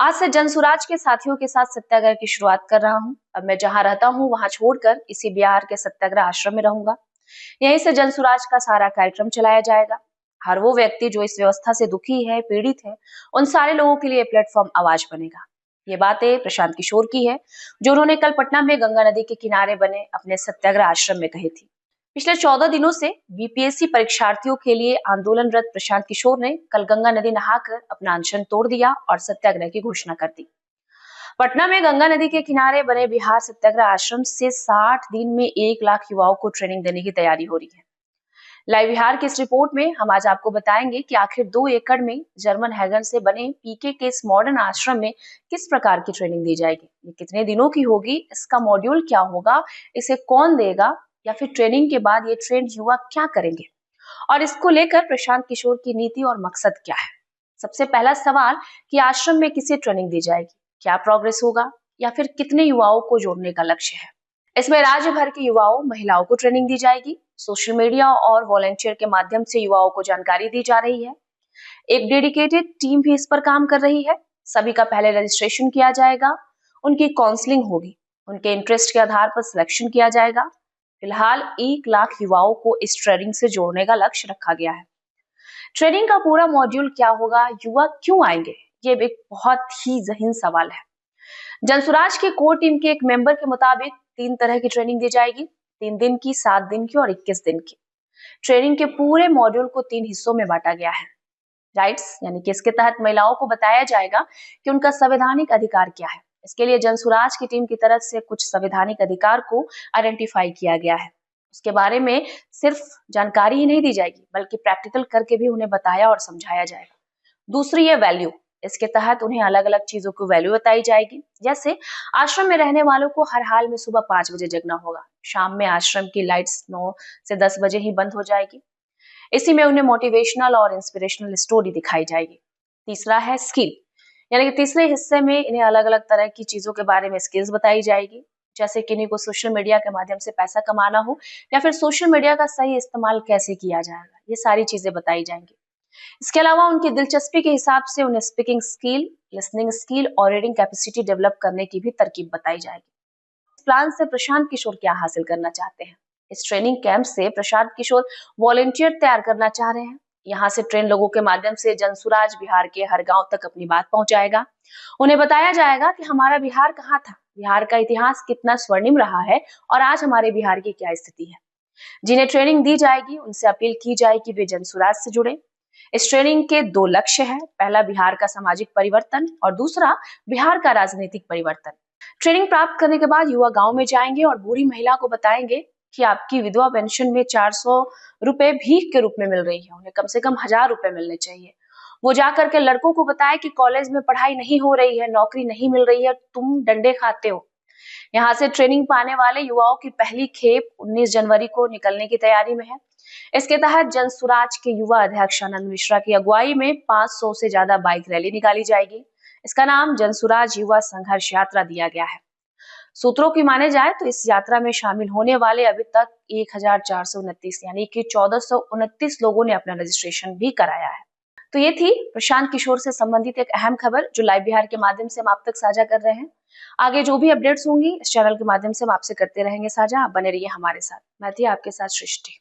आज से जनसुराज के साथियों के साथ सत्याग्रह की शुरुआत कर रहा हूँ। अब मैं जहाँ रहता हूँ वहाँ छोड़कर इसी बिहार के सत्याग्रह आश्रम में रहूंगा। यहीं से जनसुराज का सारा कार्यक्रम चलाया जाएगा। हर वो व्यक्ति जो इस व्यवस्था से दुखी है, पीड़ित है, उन सारे लोगों के लिए प्लेटफॉर्म आवाज बनेगा। ये बातें प्रशांत किशोर की है, जो उन्होंने कल पटना में गंगा नदी के किनारे बने अपने सत्याग्रह आश्रम में कही थी। पिछले 14 दिनों से बीपीएससी परीक्षार्थियों के लिए आंदोलनरत प्रशांत किशोर ने कल गंगा नदी नहाकर अपना अनशन तोड़ दिया और सत्याग्रह की घोषणा कर दी। पटना में गंगा नदी के किनारे बने बिहार सत्याग्रह आश्रम से 60 दिन में 1 लाख युवाओं को ट्रेनिंग देने की तैयारी हो रही है। लाइव बिहार की इस रिपोर्ट में हम आज आपको बताएंगे कि आखिर 2 एकड़ में जर्मन हैगन से बने पीके के इस मॉडर्न आश्रम में किस प्रकार की ट्रेनिंग दी जाएगी, ये कितने दिनों की होगी, इसका मॉड्यूल क्या होगा, इसे कौन देगा, या फिर ट्रेनिंग के बाद ये ट्रेंड युवा क्या करेंगे, और इसको लेकर प्रशांत किशोर की नीति और मकसद क्या है। सबसे पहला सवाल कि आश्रम में किसे ट्रेनिंग दी जाएगी, क्या प्रोग्रेस होगा, या फिर कितने युवाओं को जोड़ने का लक्ष्य है। इसमें राज्य भर के युवाओं, महिलाओं को ट्रेनिंग दी जाएगी। सोशल मीडिया और वॉलंटियर के माध्यम से युवाओं को जानकारी दी जा रही है। एक डेडिकेटेड टीम भी इस पर काम कर रही है। सभी का पहले रजिस्ट्रेशन किया जाएगा, उनकी काउंसलिंग होगी, उनके इंटरेस्ट के आधार पर सिलेक्शन किया जाएगा। फिलहाल 1 लाख युवाओं को इस ट्रेनिंग से जोड़ने का लक्ष्य रखा गया है। ट्रेनिंग का पूरा मॉड्यूल क्या होगा, युवा क्यों आएंगे, ये एक बहुत ही जहीन सवाल है। जनसुराज के कोर टीम के एक मेंबर के मुताबिक 3 तरह की ट्रेनिंग दी जाएगी, 3 दिन की, 7 दिन की और 21 दिन की। ट्रेनिंग के पूरे मॉड्यूल को 3 हिस्सों में बांटा गया है। राइट्स यानी कि इसके तहत महिलाओं को बताया जाएगा कि उनका संवैधानिक अधिकार क्या है। इसके लिए जनसुराज की टीम की तरफ से कुछ संवैधानिक अधिकार को आइडेंटिफाई किया गया है। उसके बारे में सिर्फ जानकारी ही नहीं दी जाएगी, बल्कि प्रैक्टिकल करके भी उन्हें बताया और समझाया जाएगा। दूसरी है वैल्यू। इसके तहत उन्हें अलग अलग चीजों की वैल्यू बताई जाएगी, जैसे आश्रम में रहने वालों को हर हाल में सुबह 5 बजे जगना होगा, शाम में आश्रम की लाइट्स 9 से 10 बजे ही बंद हो जाएगी। इसी में उन्हें मोटिवेशनल और इंस्पिरेशनल स्टोरी दिखाई जाएगी। तीसरा है स्किल, यानी कि तीसरे हिस्से में इन्हें अलग अलग तरह की चीजों के बारे में स्किल्स बताई जाएगी, जैसे किन्हीं को सोशल मीडिया के माध्यम से पैसा कमाना हो, या फिर सोशल मीडिया का सही इस्तेमाल कैसे किया जाएगा, ये सारी चीजें बताई जाएंगी। इसके अलावा उनकी दिलचस्पी के हिसाब से उन्हें स्पीकिंग स्किल, लिसनिंग स्किल और रीडिंग कैपेसिटी डेवलप करने की भी तरकीब बताई जाएगी। इस प्लान से प्रशांत किशोर क्या हासिल करना चाहते हैं? इस ट्रेनिंग कैंप से प्रशांत किशोर वॉलंटियर तैयार करना चाह रहे हैं। यहाँ से ट्रेन लोगों के माध्यम से जनसुराज बिहार के हर गांव तक अपनी बात पहुंचाएगा। उन्हें बताया जाएगा कि हमारा बिहार कहाँ था, बिहार का इतिहास कितना स्वर्णिम रहा है और आज हमारे बिहार की क्या स्थिति है। जिन्हें ट्रेनिंग दी जाएगी उनसे अपील की जाएगी वे जनसुराज से जुड़े। इस ट्रेनिंग के 2 लक्ष्य हैं, पहला बिहार का सामाजिक परिवर्तन और दूसरा बिहार का राजनीतिक परिवर्तन। ट्रेनिंग प्राप्त करने के बाद युवा गांव में जाएंगे और बूढ़ी महिला को बताएंगे कि आपकी विधवा पेंशन में 400 रुपए भीख के रूप में मिल रही है, उन्हें कम से कम 1000 रुपए मिलने चाहिए। वो जाकर के लड़कों को बताए कि कॉलेज में पढ़ाई नहीं हो रही है, नौकरी नहीं मिल रही है, तुम डंडे खाते हो। यहाँ से ट्रेनिंग पाने वाले युवाओं की पहली खेप 19 जनवरी को निकलने की तैयारी में है। इसके तहत जनसुराज के युवा अध्यक्ष आनंद मिश्रा की अगुवाई में 500 से ज्यादा बाइक रैली निकाली जाएगी। इसका नाम जनसुराज युवा संघर्ष यात्रा दिया गया है। सूत्रों की माने जाए तो इस यात्रा में शामिल होने वाले अभी तक 1429 यानी कि 1429 लोगों ने अपना रजिस्ट्रेशन भी कराया है। तो ये थी प्रशांत किशोर से संबंधित एक अहम खबर जो लाइव बिहार के माध्यम से हम आप तक साझा कर रहे हैं। आगे जो भी अपडेट्स होंगी इस चैनल के माध्यम से हम आपसे करते रहेंगे साझा। आप बने रहिए हमारे साथ। मैं थी आपके साथ सृष्टि।